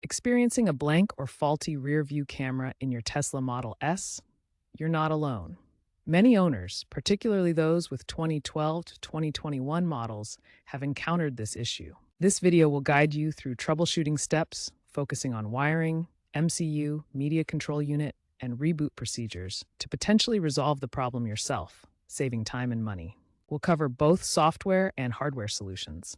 Experiencing a blank or faulty rear-view camera in your Tesla Model S? You're not alone. Many owners, particularly those with 2012 to 2021 models, have encountered this issue. This video will guide you through troubleshooting steps, focusing on wiring, MCU, media control unit, and reboot procedures to potentially resolve the problem yourself, saving time and money. We'll cover both software and hardware solutions.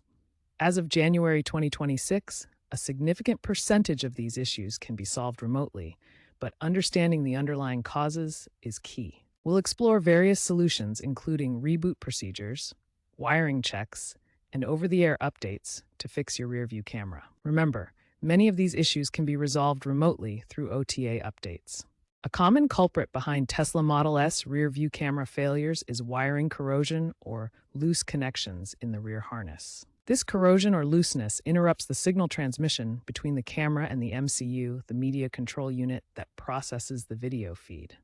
As of January 2026, a significant percentage of these issues can be solved remotely, but understanding the underlying causes is key. We'll explore various solutions, including reboot procedures, wiring checks, and over-the-air updates to fix your rearview camera. Remember, many of these issues can be resolved remotely through OTA updates. A common culprit behind Tesla Model S rear-view camera failures is wiring corrosion or loose connections in the rear harness. This corrosion or looseness interrupts the signal transmission between the camera and the MCU, the media control unit that processes the video feed.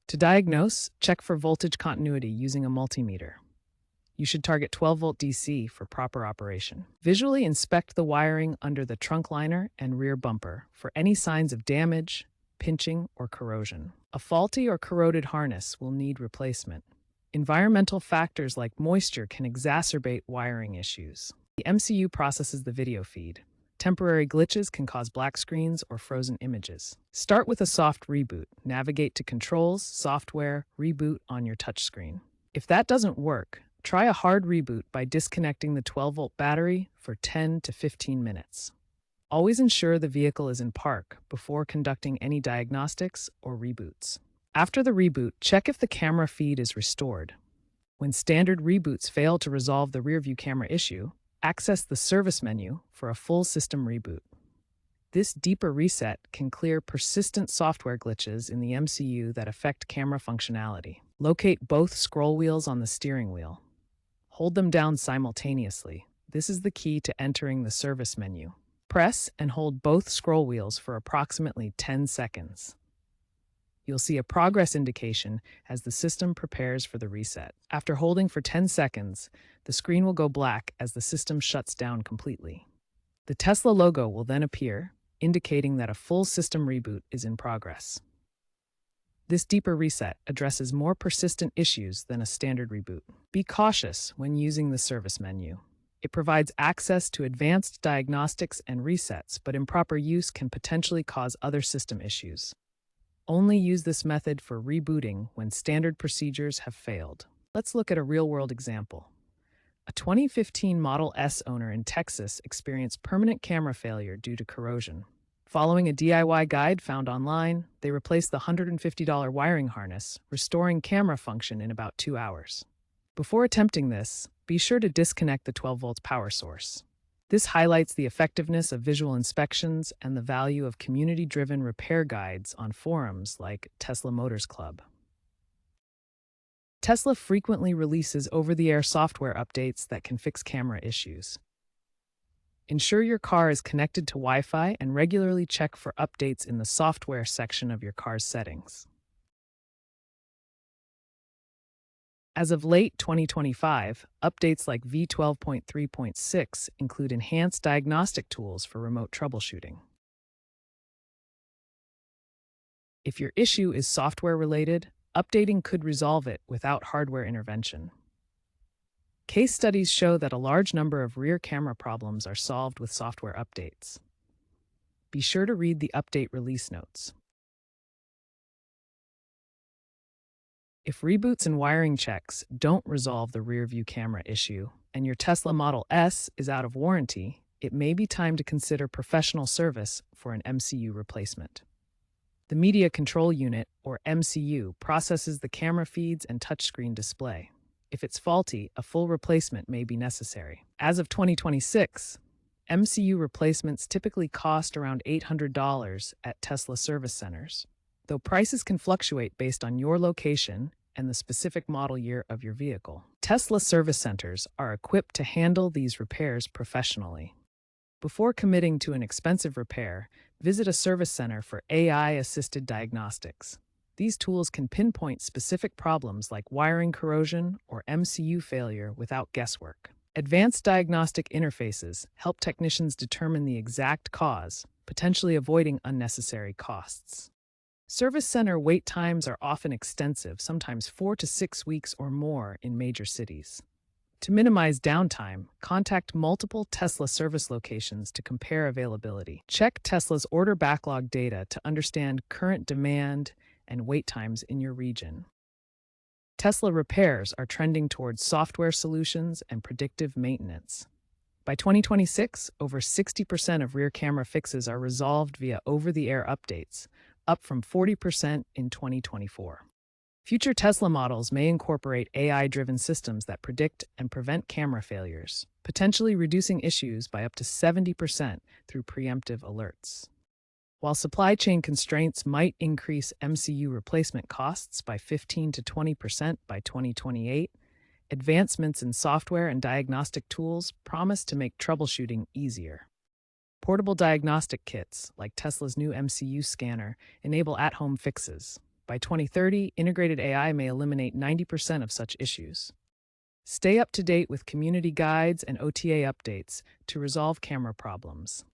To diagnose, check for voltage continuity using a multimeter. You should target 12-volt DC for proper operation. Visually inspect the wiring under the trunk liner and rear bumper for any signs of damage, pinching, or corrosion. A faulty or corroded harness will need replacement. Environmental factors like moisture can exacerbate wiring issues. The MCU processes the video feed. Temporary glitches can cause black screens or frozen images. Start with a soft reboot. Navigate to Controls, Software, Reboot on your touchscreen. If that doesn't work, try a hard reboot by disconnecting the 12-volt battery for 10 to 15 minutes. Always ensure the vehicle is in park before conducting any diagnostics or reboots. After the reboot, check if the camera feed is restored. When standard reboots fail to resolve the rearview camera issue, access the service menu for a full system reboot. This deeper reset can clear persistent software glitches in the MCU that affect camera functionality. Locate both scroll wheels on the steering wheel. Hold them down simultaneously. This is the key to entering the service menu. Press and hold both scroll wheels for approximately 10 seconds. You'll see a progress indication as the system prepares for the reset. After holding for 10 seconds, the screen will go black as the system shuts down completely. The Tesla logo will then appear, indicating that a full system reboot is in progress. This deeper reset addresses more persistent issues than a standard reboot. Be cautious when using the service menu. It provides access to advanced diagnostics and resets, but improper use can potentially cause other system issues. Only use this method for rebooting when standard procedures have failed. Let's look at a real-world example. A 2015 Model S owner in Texas experienced permanent camera failure due to corrosion. Following a DIY guide found online, they replaced the $150 wiring harness, restoring camera function in about 2 hours. Before attempting this, be sure to disconnect the 12-volt power source. This highlights the effectiveness of visual inspections and the value of community-driven repair guides on forums like Tesla Motors Club. Tesla frequently releases over-the-air software updates that can fix camera issues. Ensure your car is connected to Wi-Fi and regularly check for updates in the software section of your car's settings. As of late 2025, updates like V12.3.6 include enhanced diagnostic tools for remote troubleshooting. If your issue is software-related, updating could resolve it without hardware intervention. Case studies show that a large number of rear camera problems are solved with software updates. Be sure to read the update release notes. If reboots and wiring checks don't resolve the rear-view camera issue and your Tesla Model S is out of warranty, it may be time to consider professional service for an MCU replacement. The media control unit, or MCU, processes the camera feeds and touchscreen display. If it's faulty, a full replacement may be necessary. As of 2026, MCU replacements typically cost around $800 at Tesla service centers, though prices can fluctuate based on your location and the specific model year of your vehicle. Tesla service centers are equipped to handle these repairs professionally. Before committing to an expensive repair, visit a service center for AI-assisted diagnostics. These tools can pinpoint specific problems like wiring corrosion or MCU failure without guesswork. Advanced diagnostic interfaces help technicians determine the exact cause, potentially avoiding unnecessary costs. Service center wait times are often extensive, sometimes 4 to 6 weeks or more in major cities. To minimize downtime, contact multiple Tesla service locations to compare availability. Check Tesla's order backlog data to understand current demand and wait times in your region. Tesla repairs are trending towards software solutions and predictive maintenance. By 2026, over 60% of rear camera fixes are resolved via over-the-air updates, up from 40% in 2024. Future Tesla models may incorporate AI-driven systems that predict and prevent camera failures, potentially reducing issues by up to 70% through preemptive alerts. While supply chain constraints might increase MCU replacement costs by 15 to 20% by 2028, advancements in software and diagnostic tools promise to make troubleshooting easier. Portable diagnostic kits, like Tesla's new MCU scanner, enable at-home fixes. By 2030, integrated AI may eliminate 90% of such issues. Stay up to date with community guides and OTA updates to resolve camera problems.